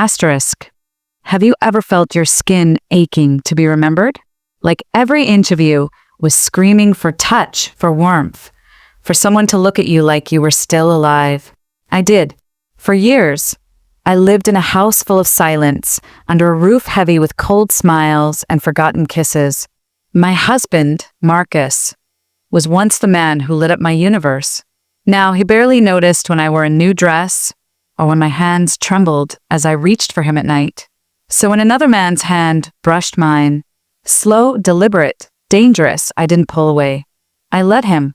Asterisk. Have you ever felt your skin aching to be remembered? Like every inch of you was screaming for touch, for warmth, for someone to look at you like you were still alive. I did. For years, I lived in a house full of silence, under a roof heavy with cold smiles and forgotten kisses. My husband, Marcus, was once the man who lit up my universe. Now he barely noticed when I wore a new dress or when my hands trembled as I reached for him at night. So when another man's hand brushed mine, slow, deliberate, dangerous, I didn't pull away. I let him.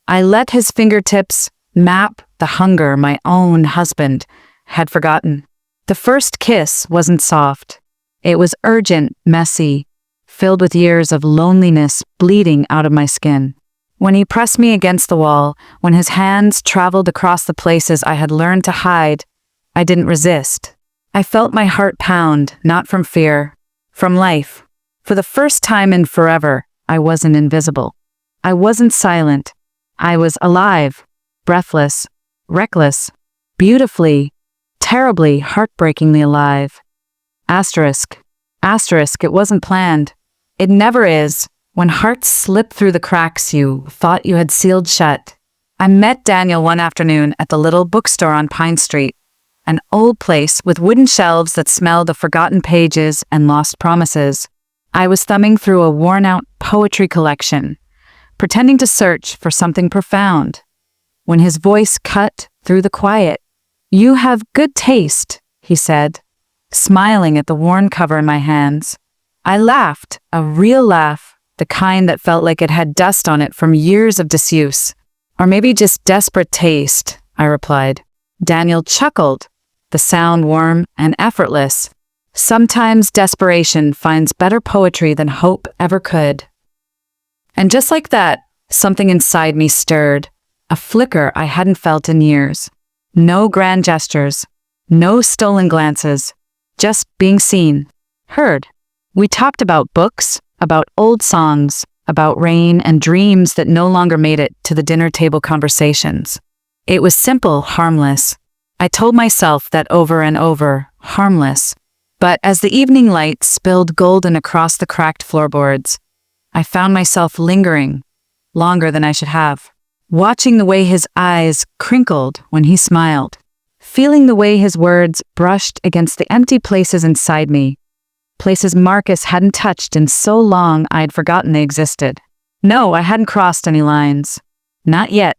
I let his fingertips map the hunger my own husband had forgotten. The first kiss wasn't soft. It was urgent, messy, filled with years of loneliness bleeding out of my skin. When he pressed me against the wall, when his hands traveled across the places I had learned to hide, I didn't resist. I felt my heart pound, not from fear, from life. For the first time in forever, I wasn't invisible. I wasn't silent. I was alive, breathless, reckless, beautifully, terribly, heartbreakingly alive. Asterisk. Asterisk, it wasn't planned. It never is. When hearts slip through the cracks you thought you had sealed shut. I met Daniel one afternoon at the little bookstore on Pine Street, an old place with wooden shelves that smelled of forgotten pages and lost promises. I was thumbing through a worn-out poetry collection, pretending to search for something profound, when his voice cut through the quiet. "You have good taste," he said, smiling at the worn cover in my hands. I laughed, a real laugh, the kind that felt like it had dust on it from years of disuse. "Or maybe just desperate taste," I replied. Daniel chuckled, the sound warm and effortless. Sometimes desperation finds better poetry than hope ever could. And just like that, something inside me stirred, a flicker I hadn't felt in years. No grand gestures, no stolen glances, just being seen, heard. We talked about books, about old songs, about rain and dreams that no longer made it to the dinner table conversations. It was simple, harmless. I told myself that over and over, harmless. But as the evening light spilled golden across the cracked floorboards, I found myself lingering, longer than I should have, watching the way his eyes crinkled when he smiled, feeling the way his words brushed against the empty places inside me, places Marcus hadn't touched in so long I'd forgotten they existed. No, I hadn't crossed any lines. Not yet.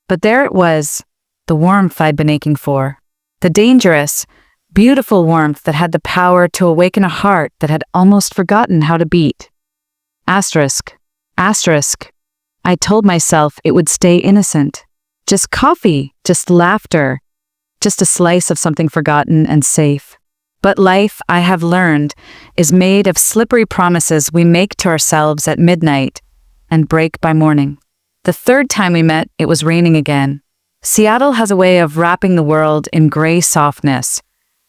But there it was, the warmth I'd been aching for. The dangerous, beautiful warmth that had the power to awaken a heart that had almost forgotten how to beat. Asterisk. Asterisk. I told myself it would stay innocent. Just coffee, just laughter, just a slice of something forgotten and safe. But life, I have learned, is made of slippery promises we make to ourselves at midnight and break by morning. The third time we met, it was raining again. Seattle has a way of wrapping the world in gray softness,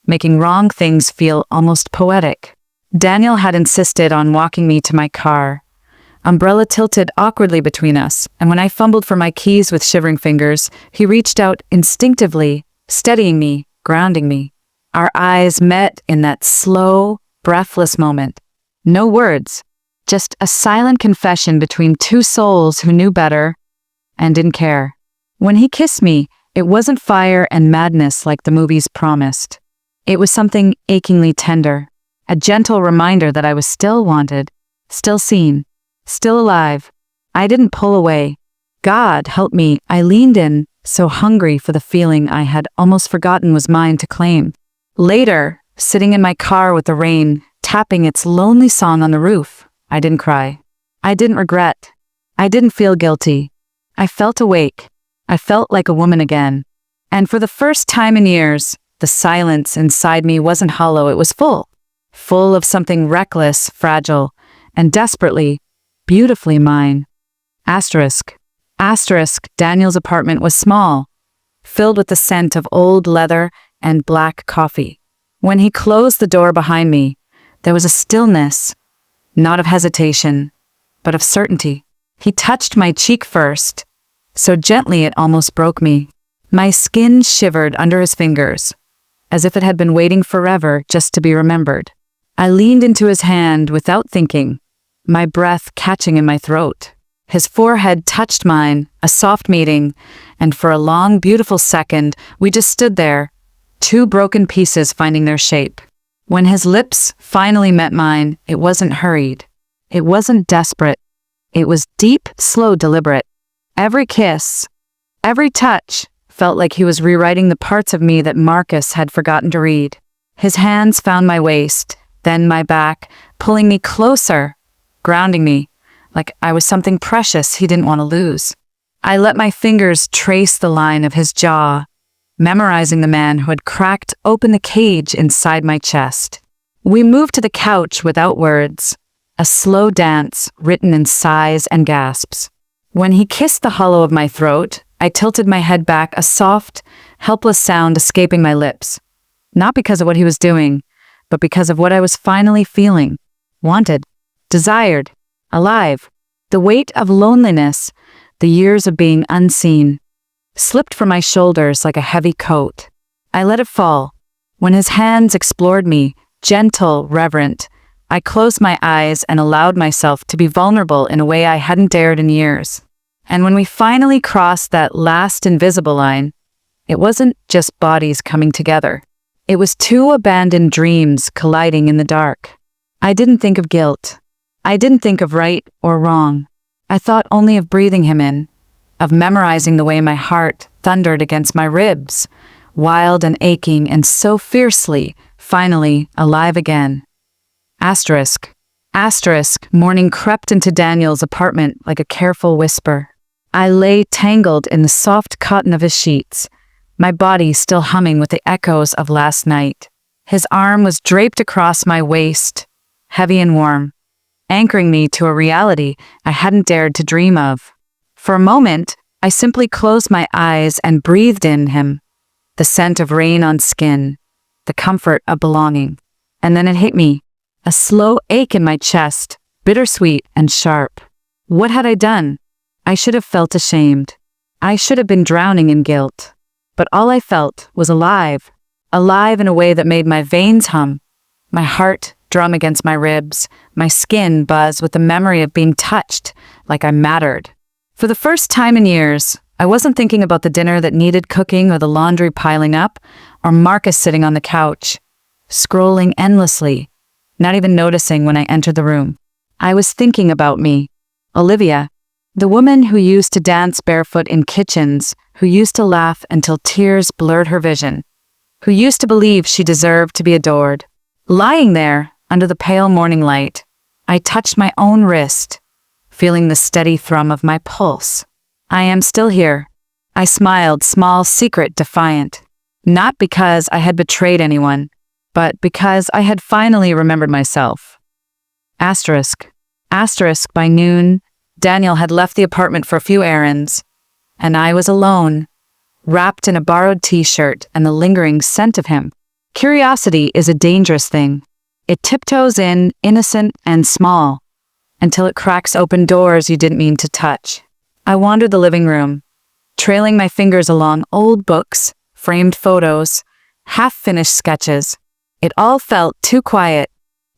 making wrong things feel almost poetic. Daniel had insisted on walking me to my car. Umbrella tilted awkwardly between us, and when I fumbled for my keys with shivering fingers, he reached out instinctively, steadying me, grounding me. Our eyes met in that slow, breathless moment. No words, just a silent confession between two souls who knew better and didn't care. When he kissed me, it wasn't fire and madness like the movies promised. It was something achingly tender, a gentle reminder that I was still wanted, still seen, still alive. I didn't pull away. God help me, I leaned in, so hungry for the feeling I had almost forgotten was mine to claim. Later, sitting in my car with the rain tapping its lonely song on the roof, I didn't cry. I didn't regret. I didn't feel guilty. I felt awake. I felt like a woman again. And for the first time in years, the silence inside me wasn't hollow, it was full. Full of something reckless, fragile, and desperately, beautifully mine. Asterisk. Asterisk, Daniel's apartment was small, filled with the scent of old leather and black coffee. When he closed the door behind me, there was a stillness, not of hesitation, but of certainty. He touched my cheek first, so gently it almost broke me. My skin shivered under his fingers. as if it had been waiting forever just to be remembered. I leaned into his hand without thinking, my breath catching in my throat. His forehead touched mine, a soft meeting, and for a long, beautiful second, we just stood there, two broken pieces finding their shape. When his lips finally met mine, it wasn't hurried. It wasn't desperate. It was deep, slow, deliberate. Every kiss, every touch, felt like he was rewriting the parts of me that Marcus had forgotten to read. His hands found my waist, then my back, pulling me closer, grounding me, like I was something precious he didn't want to lose. I let my fingers trace the line of his jaw, memorizing the man who had cracked open the cage inside my chest. We moved to the couch without words, a slow dance written in sighs and gasps. When he kissed the hollow of my throat, I tilted my head back, a soft, helpless sound escaping my lips. Not because of what he was doing, but because of what I was finally feeling. Wanted, desired, alive. The weight of loneliness, the years of being unseen, slipped from my shoulders like a heavy coat. I let it fall. When his hands explored me, gentle, reverent, I closed my eyes and allowed myself to be vulnerable in a way I hadn't dared in years. And when we finally crossed that last invisible line, it wasn't just bodies coming together. It was two abandoned dreams colliding in the dark. I didn't think of guilt. I didn't think of right or wrong. I thought only of breathing him in, of memorizing the way my heart thundered against my ribs, wild and aching and so fiercely, finally alive again. Asterisk. Morning crept into Daniel's apartment like a careful whisper. I lay tangled in the soft cotton of his sheets, my body still humming with the echoes of last night. His arm was draped across my waist, heavy and warm, anchoring me to a reality I hadn't dared to dream of. For a moment, I simply closed my eyes and breathed in him, the scent of rain on skin, the comfort of belonging. And then it hit me, a slow ache in my chest, bittersweet and sharp. What had I done? I should have felt ashamed. I should have been drowning in guilt. But all I felt was alive in a way that made my veins hum, my heart drum against my ribs, my skin buzz with the memory of being touched, like I mattered. For the first time in years, I wasn't thinking about the dinner that needed cooking or the laundry piling up, or Marcus sitting on the couch, scrolling endlessly, not even noticing when I entered the room. I was thinking about me, Olivia, the woman who used to dance barefoot in kitchens, who used to laugh until tears blurred her vision, who used to believe she deserved to be adored. Lying there, under the pale morning light, I touched my own wrist, feeling the steady thrum of my pulse. I am still here. I smiled, small, secret, defiant. Not because I had betrayed anyone, but because I had finally remembered myself. Asterisk. By noon, Daniel had left the apartment for a few errands, and I was alone, wrapped in a borrowed t-shirt and the lingering scent of him. Curiosity is a dangerous thing. It tiptoes in, innocent and small, until it cracks open doors you didn't mean to touch. I wandered the living room, trailing my fingers along old books, framed photos, half-finished sketches. It all felt too quiet,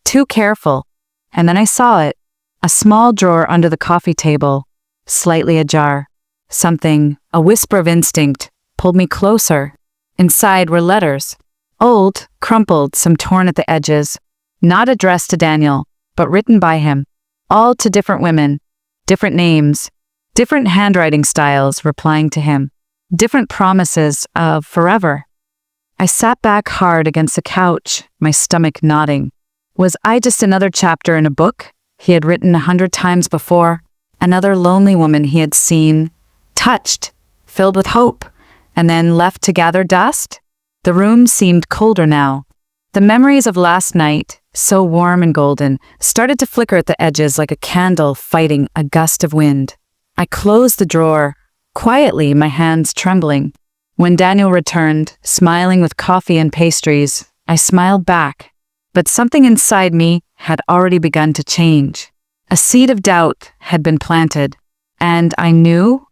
too careful, and then I saw it. A small drawer under the coffee table, slightly ajar. Something, a whisper of instinct, pulled me closer. Inside were letters. Old, crumpled, some torn at the edges. Not addressed to Daniel, but written by him. All to different women, different names, different handwriting styles replying to him. Different promises of forever. I sat back hard against the couch, my stomach knotting. Was I just another chapter in a book he had written 100 times before? Another lonely woman he had seen, touched, filled with hope, and then left to gather dust? The room seemed colder now. The memories of last night, so warm and golden, started to flicker at the edges like a candle fighting a gust of wind. I closed the drawer, quietly, my hands trembling. When Daniel returned, smiling with coffee and pastries, I smiled back. But something inside me had already begun to change. A seed of doubt had been planted, and I knew,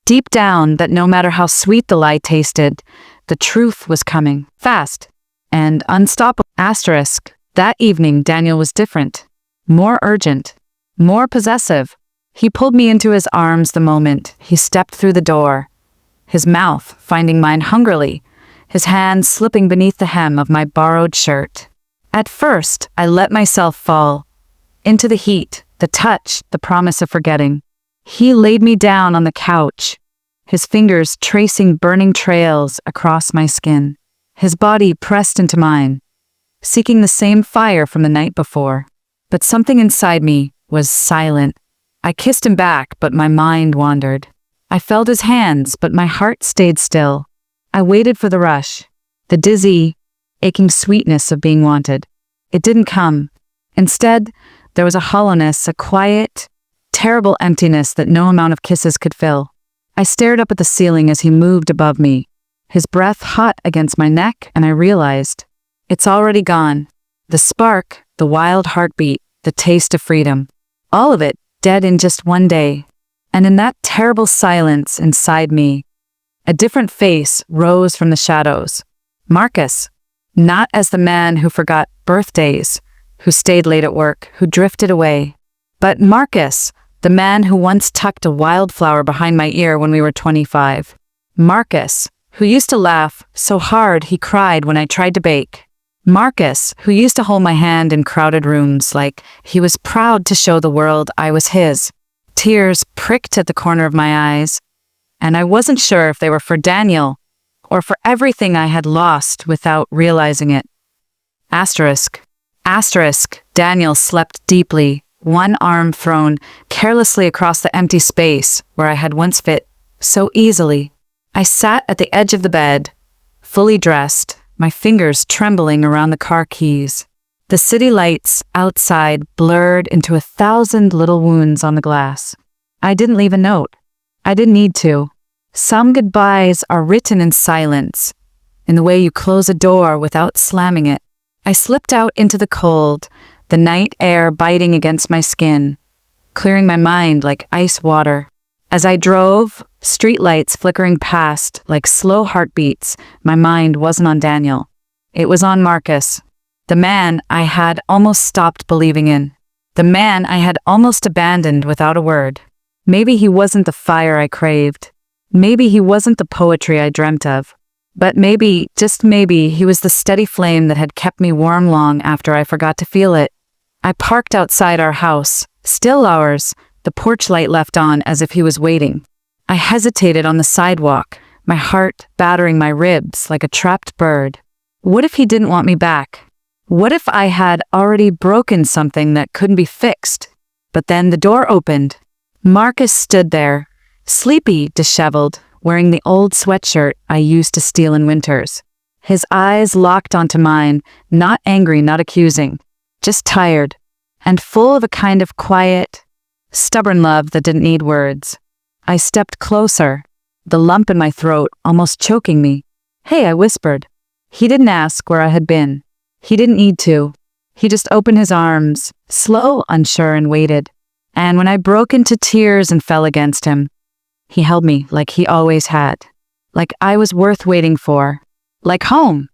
deep down, that no matter how sweet the lie tasted, the truth was coming, fast, and unstoppable. Asterisk. That evening, Daniel was different. More urgent. More possessive. He pulled me into his arms the moment he stepped through the door, his mouth finding mine hungrily, his hand slipping beneath the hem of my borrowed shirt. At first, I let myself fall into the heat, the touch, the promise of forgetting. He laid me down on the couch, his fingers tracing burning trails across my skin, his body pressed into mine, seeking the same fire from the night before. But something inside me was silent. I kissed him back, but my mind wandered. I felt his hands, but my heart stayed still. I waited for the rush, the dizzy, aching sweetness of being wanted. It didn't come. Instead, there was a hollowness, a quiet, terrible emptiness that no amount of kisses could fill. I stared up at the ceiling as he moved above me, his breath hot against my neck, and I realized, it's already gone. The spark, the wild heartbeat, the taste of freedom. All of it dead in just one day. And in that terrible silence inside me, a different face rose from the shadows. Marcus, not as the man who forgot birthdays, who stayed late at work, who drifted away, but Marcus, the man who once tucked a wildflower behind my ear when we were 25. Marcus, who used to laugh so hard he cried when I tried to bake. Marcus, who used to hold my hand in crowded rooms like he was proud to show the world I was his. Tears pricked at the corner of my eyes, and I wasn't sure if they were for Daniel or for everything I had lost without realizing it. Asterisk. Daniel slept deeply, one arm thrown carelessly across the empty space where I had once fit so easily. I sat at the edge of the bed, fully dressed, my fingers trembling around the car keys. The city lights outside blurred into 1,000 little wounds on the glass. I didn't leave a note. I didn't need to. Some goodbyes are written in silence, in the way you close a door without slamming it. I slipped out into the cold, the night air biting against my skin, clearing my mind like ice water. As I drove, streetlights flickering past like slow heartbeats, my mind wasn't on Daniel. It was on Marcus, the man I had almost stopped believing in, the man I had almost abandoned without a word. Maybe he wasn't the fire I craved. Maybe he wasn't the poetry I dreamt of. But maybe, just maybe, he was the steady flame that had kept me warm long after I forgot to feel it. I parked outside our house, still ours, the porch light left on as if he was waiting. I hesitated on the sidewalk, my heart battering my ribs like a trapped bird. What if he didn't want me back? What if I had already broken something that couldn't be fixed? But then the door opened. Marcus stood there, sleepy, disheveled, wearing the old sweatshirt I used to steal in winters. His eyes locked onto mine, not angry, not accusing, just tired, and full of a kind of quiet, stubborn love that didn't need words. I stepped closer, the lump in my throat almost choking me. "Hey," I whispered. He didn't ask where I had been. He didn't need to. He just opened his arms, slow, unsure, and waited. And when I broke into tears and fell against him, he held me like he always had, like I was worth waiting for, like home.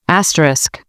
Asterisk.